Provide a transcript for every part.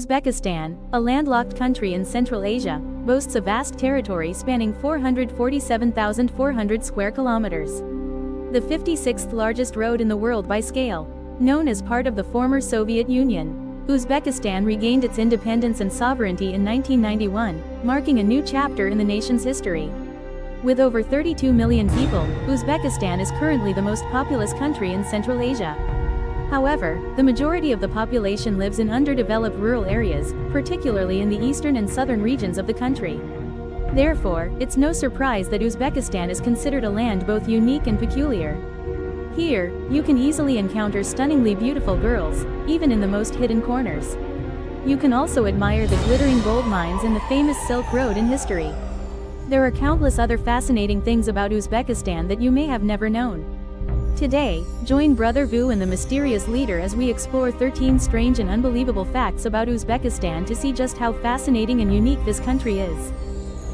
Uzbekistan, a landlocked country in Central Asia, boasts a vast territory spanning 447,400 square kilometers. The 56th largest road in the world by scale. Known as part of the former Soviet Union, Uzbekistan regained its independence and sovereignty in 1991, marking a new chapter in the nation's history. With over 32 million people, Uzbekistan is currently the most populous country in Central Asia. However, the majority of the population lives in underdeveloped rural areas, particularly in the eastern and southern regions of the country. Therefore, it's no surprise that Uzbekistan is considered a land both unique and peculiar. Here, you can easily encounter stunningly beautiful girls, even in the most hidden corners. You can also admire the glittering gold mines and the famous Silk Road in history. There are countless other fascinating things about Uzbekistan that you may have never known. Today, join Brother Vu and the mysterious leader as we explore 13 strange and unbelievable facts about Uzbekistan to see just how fascinating and unique this country is.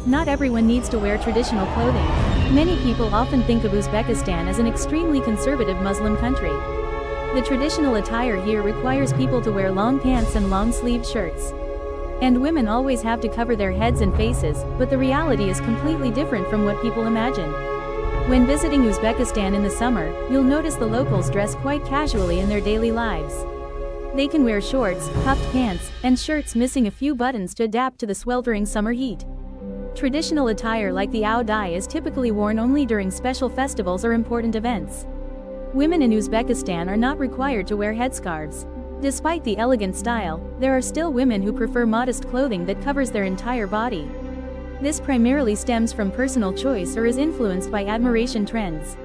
Not everyone needs to wear traditional clothing. Many people often think of Uzbekistan as an extremely conservative Muslim country. The traditional attire here requires people to wear long pants and long-sleeved shirts. And women always have to cover their heads and faces, but the reality is completely different from what people imagine. When visiting Uzbekistan in the summer, you'll notice the locals dress quite casually in their daily lives. They can wear shorts, puffed pants, and shirts missing a few buttons to adapt to the sweltering summer heat. Traditional attire like the ao dai is typically worn only during special festivals or important events. Women in Uzbekistan are not required to wear headscarves. Despite the elegant style, there are still women who prefer modest clothing that covers their entire body. This primarily stems from personal choice or is influenced by admiration trends.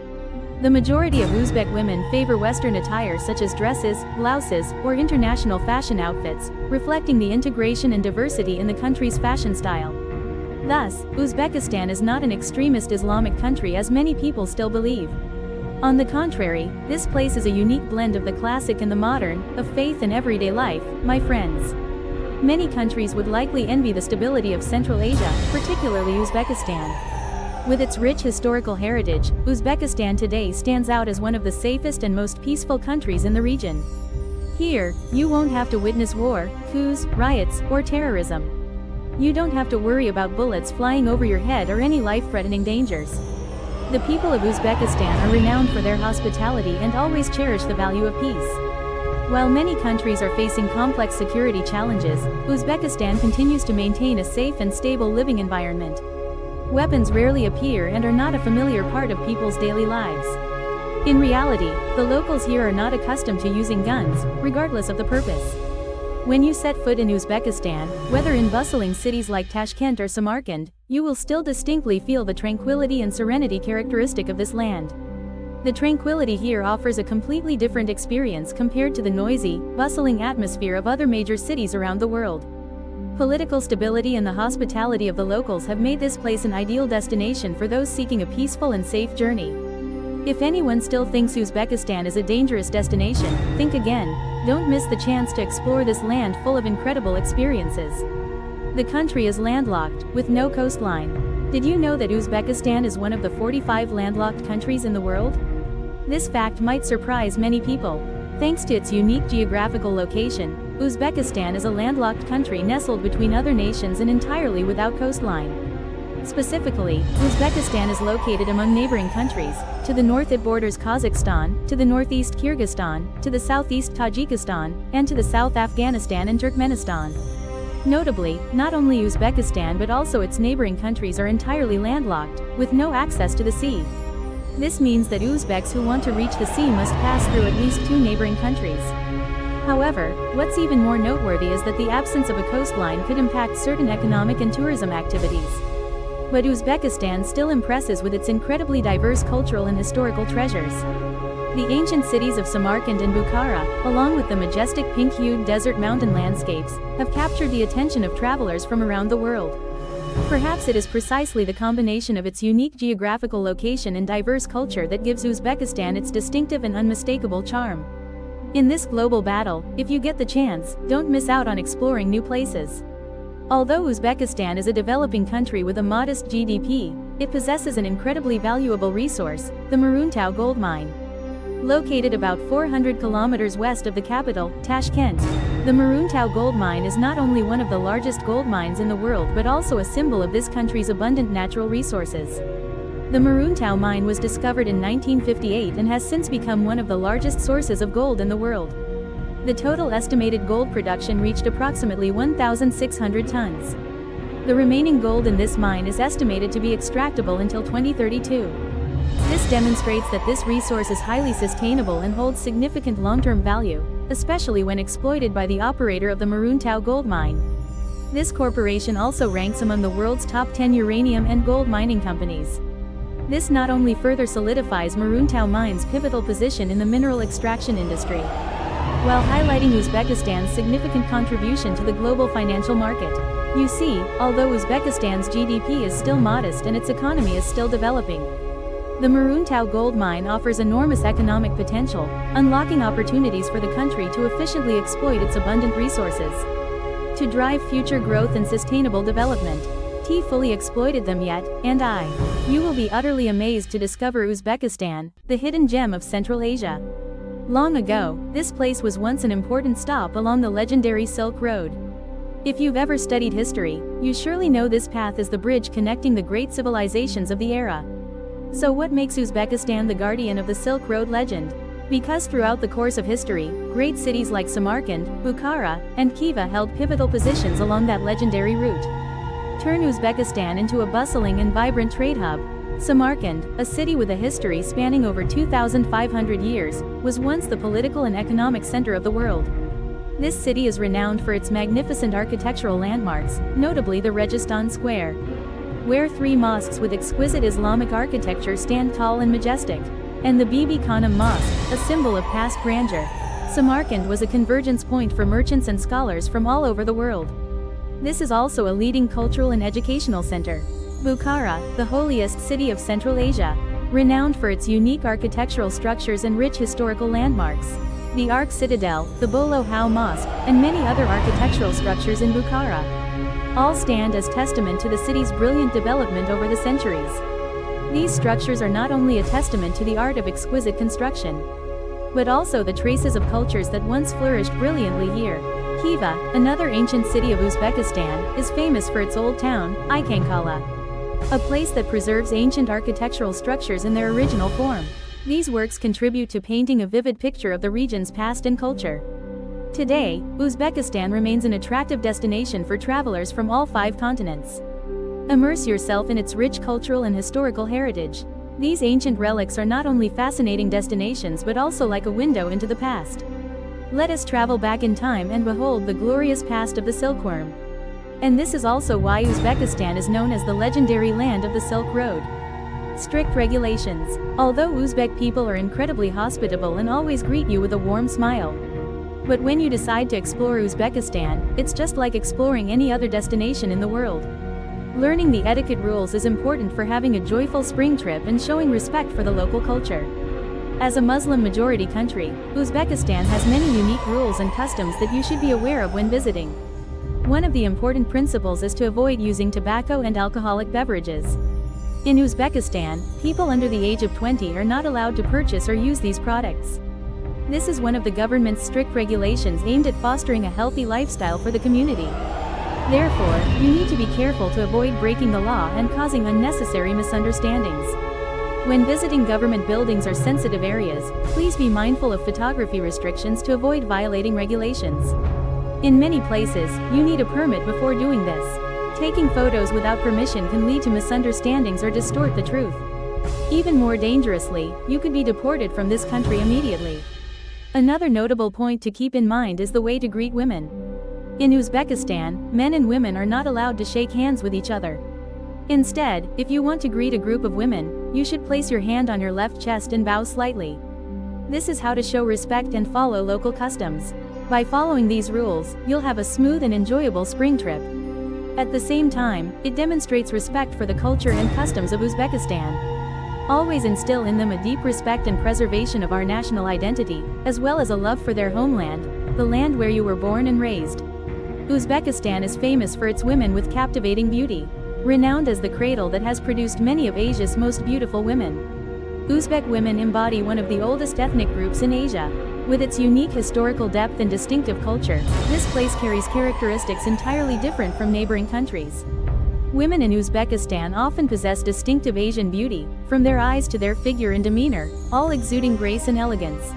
The majority of Uzbek women favor Western attire such as dresses, blouses, or international fashion outfits, reflecting the integration and diversity in the country's fashion style. Thus, Uzbekistan is not an extremist Islamic country as many people still believe. On the contrary, this place is a unique blend of the classic and the modern, of faith and everyday life, my friends. Many countries would likely envy the stability of Central Asia, particularly Uzbekistan. With its rich historical heritage, Uzbekistan today stands out as one of the safest and most peaceful countries in the region. Here, you won't have to witness war, coups, riots, or terrorism. You don't have to worry about bullets flying over your head or any life-threatening dangers. The people of Uzbekistan are renowned for their hospitality and always cherish the value of peace. While many countries are facing complex security challenges, Uzbekistan continues to maintain a safe and stable living environment. Weapons rarely appear and are not a familiar part of people's daily lives. In reality, the locals here are not accustomed to using guns, regardless of the purpose. When you set foot in Uzbekistan, whether in bustling cities like Tashkent or Samarkand, you will still distinctly feel the tranquility and serenity characteristic of this land. The tranquility here offers a completely different experience compared to the noisy, bustling atmosphere of other major cities around the world. Political stability and the hospitality of the locals have made this place an ideal destination for those seeking a peaceful and safe journey. If anyone still thinks Uzbekistan is a dangerous destination, think again. Don't miss the chance to explore this land full of incredible experiences. The country is landlocked, with no coastline. Did you know that Uzbekistan is one of the 45 landlocked countries in the world? This fact might surprise many people. Thanks to its unique geographical location, Uzbekistan is a landlocked country nestled between other nations and entirely without coastline. Specifically, Uzbekistan is located among neighboring countries. To the north it borders Kazakhstan, to the northeast Kyrgyzstan, to the southeast Tajikistan, and to the south Afghanistan and Turkmenistan. Notably, not only Uzbekistan but also its neighboring countries are entirely landlocked, with no access to the sea. This means that Uzbeks who want to reach the sea must pass through at least 2 neighboring countries. However, what's even more noteworthy is that the absence of a coastline could impact certain economic and tourism activities. But Uzbekistan still impresses with its incredibly diverse cultural and historical treasures. The ancient cities of Samarkand and Bukhara, along with the majestic pink-hued desert mountain landscapes, have captured the attention of travelers from around the world. Perhaps it is precisely the combination of its unique geographical location and diverse culture that gives Uzbekistan its distinctive and unmistakable charm. In this global battle, if you get the chance, don't miss out on exploring new places. Although Uzbekistan is a developing country with a modest GDP, it possesses an incredibly valuable resource, the Maruntau gold mine. Located about 400 kilometers west of the capital, Tashkent, The Muruntau gold mine is not only one of the largest gold mines in the world but also a symbol of this country's abundant natural resources. The Muruntau mine was discovered in 1958 and has since become one of the largest sources of gold in the world. The total estimated gold production reached approximately 1,600 tons. The remaining gold in this mine is estimated to be extractable until 2032. This demonstrates that this resource is highly sustainable and holds significant long-term value, especially when exploited by the operator of the Muruntau gold mine. This corporation also ranks among the world's top 10 uranium and gold mining companies. This not only further solidifies Muruntau mine's pivotal position in the mineral extraction industry, while highlighting Uzbekistan's significant contribution to the global financial market. You see, although Uzbekistan's GDP is still modest and its economy is still developing, the Muruntau gold mine offers enormous economic potential, unlocking opportunities for the country to efficiently exploit its abundant resources. To drive future growth and sustainable development. T fully exploited them yet, and you will be utterly amazed to discover Uzbekistan, the hidden gem of Central Asia. Long ago, this place was once an important stop along the legendary Silk Road. If you've ever studied history, you surely know this path is the bridge connecting the great civilizations of the era. So what makes Uzbekistan the guardian of the Silk Road legend? Because throughout the course of history, great cities like Samarkand, Bukhara, and Khiva held pivotal positions along that legendary route. Turn Uzbekistan into a bustling and vibrant trade hub. Samarkand, a city with a history spanning over 2,500 years, was once the political and economic center of the world. This city is renowned for its magnificent architectural landmarks, notably the Registan Square, where 3 mosques with exquisite Islamic architecture stand tall and majestic, and the Bibi Khanum Mosque, a symbol of past grandeur. Samarkand was a convergence point for merchants and scholars from all over the world. This is also a leading cultural and educational center. Bukhara, the holiest city of Central Asia, renowned for its unique architectural structures and rich historical landmarks. The Ark Citadel, the Bolo Hau Mosque, and many other architectural structures in Bukhara all stand as testament to the city's brilliant development over the centuries. These structures are not only a testament to the art of exquisite construction, but also the traces of cultures that once flourished brilliantly here. Khiva, another ancient city of Uzbekistan, is famous for its old town, Ikankala, a place that preserves ancient architectural structures in their original form. These works contribute to painting a vivid picture of the region's past and culture. Today, Uzbekistan remains an attractive destination for travelers from all 5 continents. Immerse yourself in its rich cultural and historical heritage. These ancient relics are not only fascinating destinations but also like a window into the past. Let us travel back in time and behold the glorious past of the silkworm. And this is also why Uzbekistan is known as the legendary land of the Silk Road. Strict regulations. Although Uzbek people are incredibly hospitable and always greet you with a warm smile, but when you decide to explore Uzbekistan, it's just like exploring any other destination in the world. Learning the etiquette rules is important for having a joyful spring trip and showing respect for the local culture. As a Muslim-majority country, Uzbekistan has many unique rules and customs that you should be aware of when visiting. One of the important principles is to avoid using tobacco and alcoholic beverages. In Uzbekistan, people under the age of 20 are not allowed to purchase or use these products. This is one of the government's strict regulations aimed at fostering a healthy lifestyle for the community. Therefore, you need to be careful to avoid breaking the law and causing unnecessary misunderstandings. When visiting government buildings or sensitive areas, please be mindful of photography restrictions to avoid violating regulations. In many places, you need a permit before doing this. Taking photos without permission can lead to misunderstandings or distort the truth. Even more dangerously, you could be deported from this country immediately. Another notable point to keep in mind is the way to greet women. In Uzbekistan, men and women are not allowed to shake hands with each other. Instead, if you want to greet a group of women, you should place your hand on your left chest and bow slightly. This is how to show respect and follow local customs. By following these rules, you'll have a smooth and enjoyable spring trip. At the same time, it demonstrates respect for the culture and customs of Uzbekistan. Always instill in them a deep respect and preservation of our national identity, as well as a love for their homeland, the land where you were born and raised. Uzbekistan is famous for its women with captivating beauty, renowned as the cradle that has produced many of Asia's most beautiful women. Uzbek women embody one of the oldest ethnic groups in Asia. With its unique historical depth and distinctive culture, this place carries characteristics entirely different from neighboring countries. Women in Uzbekistan often possess distinctive Asian beauty, from their eyes to their figure and demeanor, all exuding grace and elegance.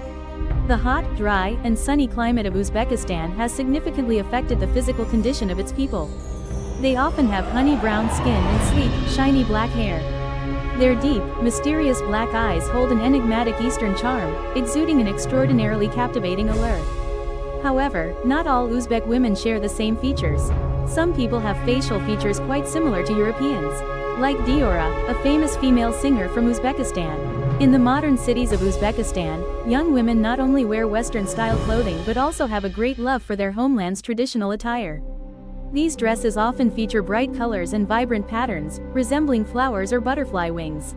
The hot, dry, and sunny climate of Uzbekistan has significantly affected the physical condition of its people. They often have honey-brown skin and sleek, shiny black hair. Their deep, mysterious black eyes hold an enigmatic Eastern charm, exuding an extraordinarily captivating allure. However, not all Uzbek women share the same features. Some people have facial features quite similar to Europeans, like Diora, a famous female singer from Uzbekistan. In the modern cities of Uzbekistan, young women not only wear Western-style clothing but also have a great love for their homeland's traditional attire. These dresses often feature bright colors and vibrant patterns, resembling flowers or butterfly wings.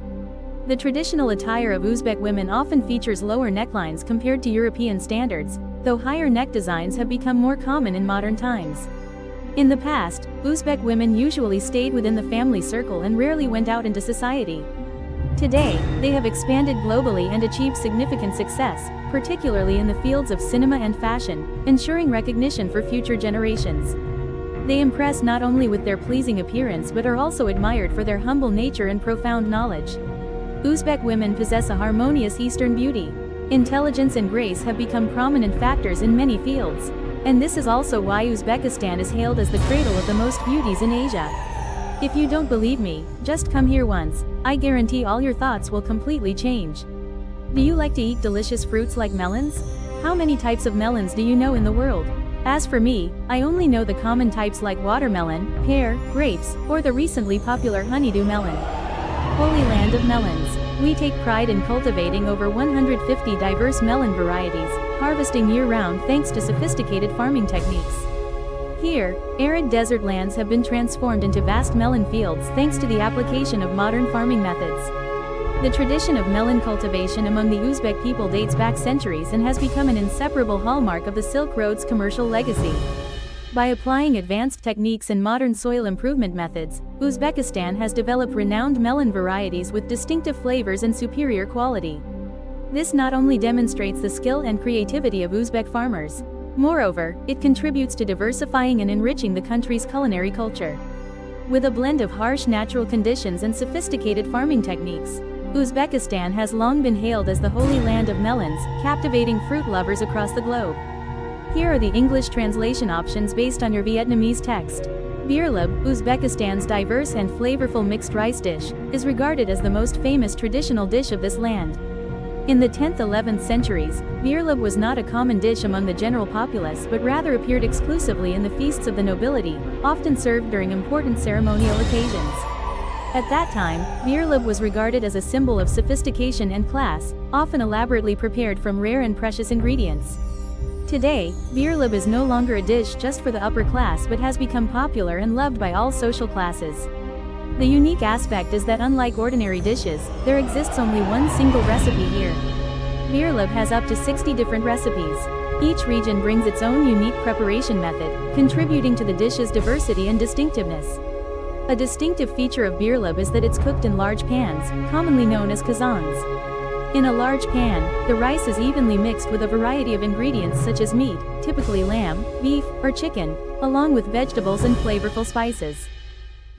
The traditional attire of Uzbek women often features lower necklines compared to European standards, though higher neck designs have become more common in modern times. In the past, Uzbek women usually stayed within the family circle and rarely went out into society. Today, they have expanded globally and achieved significant success, particularly in the fields of cinema and fashion, ensuring recognition for future generations. They impress not only with their pleasing appearance but are also admired for their humble nature and profound knowledge. Uzbek women possess a harmonious Eastern beauty. Intelligence and grace have become prominent factors in many fields. And this is also why Uzbekistan is hailed as the cradle of the most beauties in Asia. If you don't believe me, just come here once. I guarantee all your thoughts will completely change. Do you like to eat delicious fruits like melons? How many types of melons do you know in the world? As for me, I only know the common types like watermelon, pear, grapes, or the recently popular honeydew melon. Holy land of melons. We take pride in cultivating over 150 diverse melon varieties, harvesting year-round thanks to sophisticated farming techniques. Here, arid desert lands have been transformed into vast melon fields thanks to the application of modern farming methods. The tradition of melon cultivation among the Uzbek people dates back centuries and has become an inseparable hallmark of the Silk Road's commercial legacy. By applying advanced techniques and modern soil improvement methods, Uzbekistan has developed renowned melon varieties with distinctive flavors and superior quality. This not only demonstrates the skill and creativity of Uzbek farmers. Moreover, it contributes to diversifying and enriching the country's culinary culture. With a blend of harsh natural conditions and sophisticated farming techniques, Uzbekistan has long been hailed as the holy land of melons, captivating fruit lovers across the globe. Here are the English translation options based on your Vietnamese text. Beerlub, Uzbekistan's diverse and flavorful mixed rice dish, is regarded as the most famous traditional dish of this land. In the 10th–11th centuries, beerlub was not a common dish among the general populace but rather appeared exclusively in the feasts of the nobility, often served during important ceremonial occasions. At that time, beerlub was regarded as a symbol of sophistication and class, often elaborately prepared from rare and precious ingredients. Today, beerlub is no longer a dish just for the upper class but has become popular and loved by all social classes. The unique aspect is that unlike ordinary dishes, there exists only one single recipe here. Beerlub has up to 60 different recipes. Each region brings its own unique preparation method, contributing to the dish's diversity and distinctiveness. A distinctive feature of beerlub is that it's cooked in large pans, commonly known as kazans. In a large pan, the rice is evenly mixed with a variety of ingredients such as meat, typically lamb, beef, or chicken, along with vegetables and flavorful spices.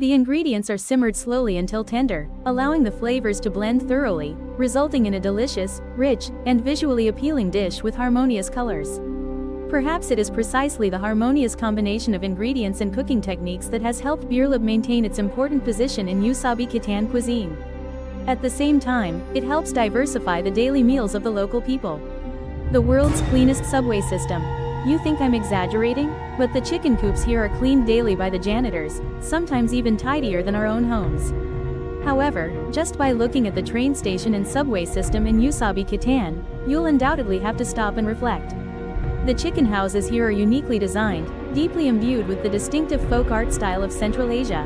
The ingredients are simmered slowly until tender, allowing the flavors to blend thoroughly, resulting in a delicious, rich, and visually appealing dish with harmonious colors. Perhaps it is precisely the harmonious combination of ingredients and cooking techniques that has helped beerlub maintain its important position in Uzbekistan cuisine. At the same time, it helps diversify the daily meals of the local people. The world's cleanest subway system. You think I'm exaggerating? But the chicken coops here are cleaned daily by the janitors, sometimes even tidier than our own homes. However, just by looking at the train station and subway system in Uzbekistan, you'll undoubtedly have to stop and reflect. The chicken houses here are uniquely designed, deeply imbued with the distinctive folk art style of Central Asia.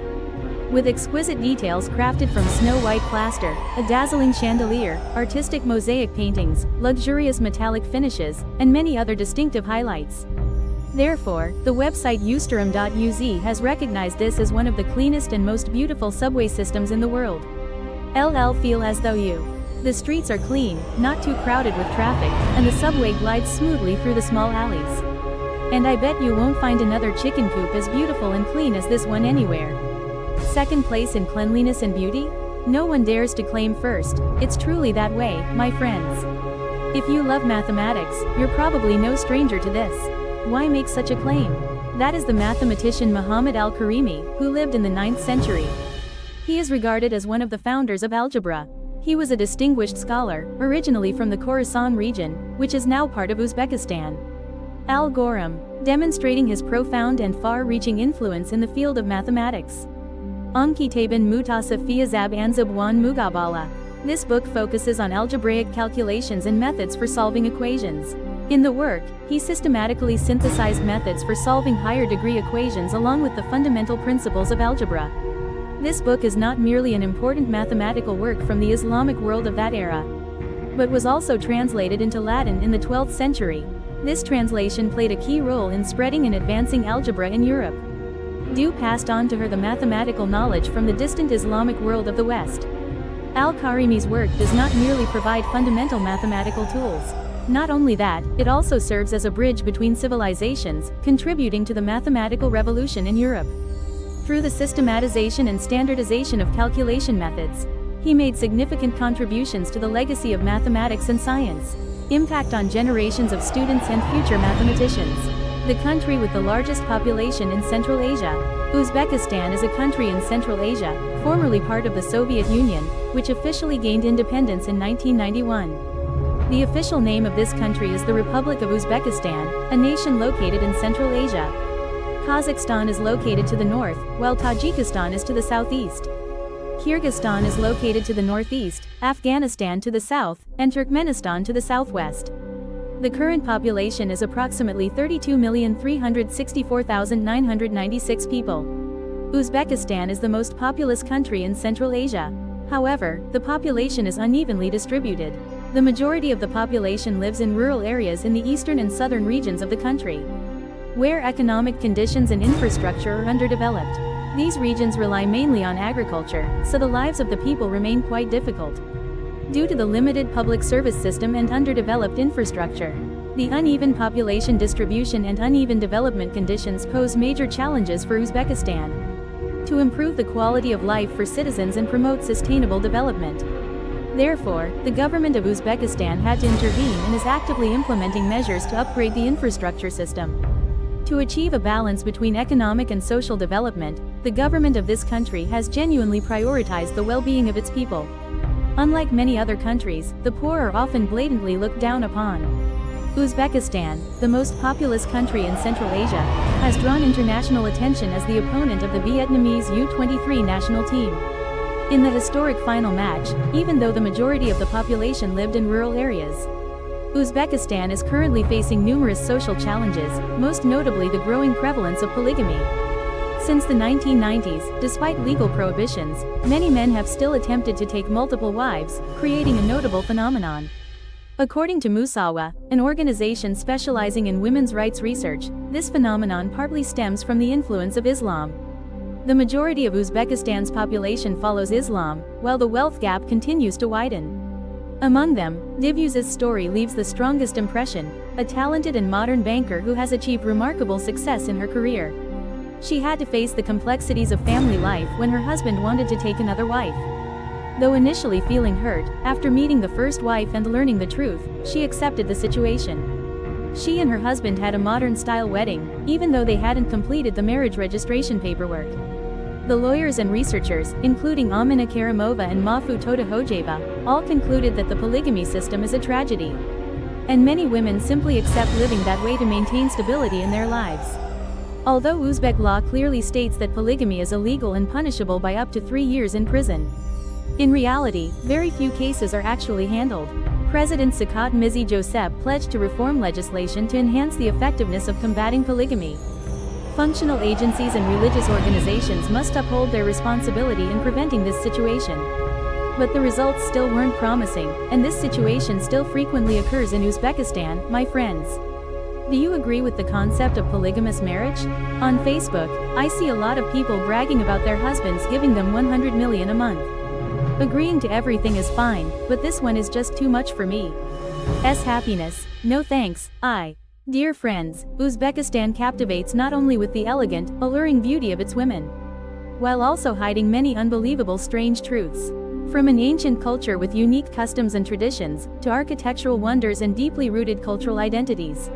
With exquisite details crafted from snow-white plaster, a dazzling chandelier, artistic mosaic paintings, luxurious metallic finishes, and many other distinctive highlights. Therefore, the website usturum.uz has recognized this as one of the cleanest and most beautiful subway systems in the world. LL feel as though you The streets are clean, not too crowded with traffic, and the subway glides smoothly through the small alleys. And I bet you won't find another chicken coop as beautiful and clean as this one anywhere. Second place in cleanliness and beauty? No one dares to claim first. It's truly that way, my friends. If you love mathematics, you're probably no stranger to this. Why make such a claim? That is the mathematician Muhammad al-Karimi, who lived in the 9th century. He is regarded as one of the founders of algebra. He was a distinguished scholar, originally from the Khorasan region, which is now part of Uzbekistan. Al-Goram, demonstrating his profound and far-reaching influence in the field of mathematics. Kitaban Mutasaf fi Azab Anzab wan Mugabala. This book focuses on algebraic calculations and methods for solving equations. In the work, he systematically synthesized methods for solving higher-degree equations along with the fundamental principles of algebra. This book is not merely an important mathematical work from the Islamic world of that era, but was also translated into Latin in the 12th century. This translation played a key role in spreading and advancing algebra in Europe. Due passed on to her the mathematical knowledge from the distant Islamic world of the West. Al-Karimi's work does not merely provide fundamental mathematical tools. Not only that, it also serves as a bridge between civilizations, contributing to the mathematical revolution in Europe. Through the systematization and standardization of calculation methods, he made significant contributions to the legacy of mathematics and science. Impact on generations of students and future mathematicians. The country with the largest population in Central Asia. Uzbekistan is a country in Central Asia, formerly part of the Soviet Union, which officially gained independence in 1991. The official name of this country is the Republic of Uzbekistan, a nation located in Central Asia. Kazakhstan is located to the north, while Tajikistan is to the southeast. Kyrgyzstan is located to the northeast, Afghanistan to the south, and Turkmenistan to the southwest. The current population is approximately 32,364,996 people. Uzbekistan is the most populous country in Central Asia. However, the population is unevenly distributed. The majority of the population lives in rural areas in the eastern and southern regions of the country, where economic conditions and infrastructure are underdeveloped. These regions rely mainly on agriculture, so the lives of the people remain quite difficult. Due to the limited public service system and underdeveloped infrastructure, the uneven population distribution and uneven development conditions pose major challenges for Uzbekistan. To improve the quality of life for citizens and promote sustainable development. Therefore, the government of Uzbekistan had to intervene and is actively implementing measures to upgrade the infrastructure system. To achieve a balance between economic and social development, the government of this country has genuinely prioritized the well-being of its people. Unlike many other countries, the poor are often blatantly looked down upon. Uzbekistan, the most populous country in Central Asia, has drawn international attention as the opponent of the Vietnamese U-23 national team. In the historic final match, even though the majority of the population lived in rural areas, Uzbekistan is currently facing numerous social challenges, most notably the growing prevalence of polygamy. Since the 1990s, despite legal prohibitions, many men have still attempted to take multiple wives, creating a notable phenomenon. According to Musawa, an organization specializing in women's rights research, this phenomenon partly stems from the influence of Islam. The majority of Uzbekistan's population follows Islam, while the wealth gap continues to widen. Among them, Divyuz's story leaves the strongest impression, a talented and modern banker who has achieved remarkable success in her career. She had to face the complexities of family life when her husband wanted to take another wife. Though initially feeling hurt, after meeting the first wife and learning the truth, she accepted the situation. She and her husband had a modern-style wedding, even though they hadn't completed the marriage registration paperwork. The lawyers and researchers, including Amina Karimova and Mahfud Todahojeva, all concluded that the polygamy system is a tragedy. And many women simply accept living that way to maintain stability in their lives. Although Uzbek law clearly states that polygamy is illegal and punishable by up to 3 years in prison, in reality, very few cases are actually handled. President Sakat Mizi Joseph pledged to reform legislation to enhance the effectiveness of combating polygamy. Functional agencies and religious organizations must uphold their responsibility in preventing this situation. But the results still weren't promising, and this situation still frequently occurs in Uzbekistan, my friends. Do you agree with the concept of polygamous marriage? On Facebook, I see a lot of people bragging about their husbands giving them 100 million a month. Agreeing to everything is fine, but this one is just too much for me. Happiness. No thanks, Dear friends, Uzbekistan captivates not only with the elegant, alluring beauty of its women, while also hiding many unbelievable strange truths. From an ancient culture with unique customs and traditions, to architectural wonders and deeply rooted cultural identities.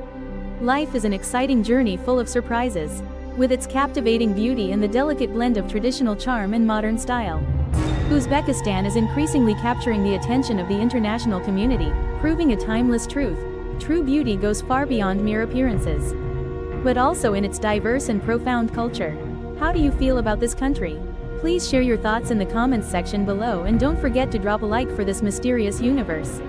Life is an exciting journey full of surprises, with its captivating beauty and the delicate blend of traditional charm and modern style. Uzbekistan is increasingly capturing the attention of the international community, proving a timeless truth: true beauty goes far beyond mere appearances, but also in its diverse and profound culture. How do you feel about this country? Please share your thoughts in the comments section below and don't forget to drop a like for this mysterious universe.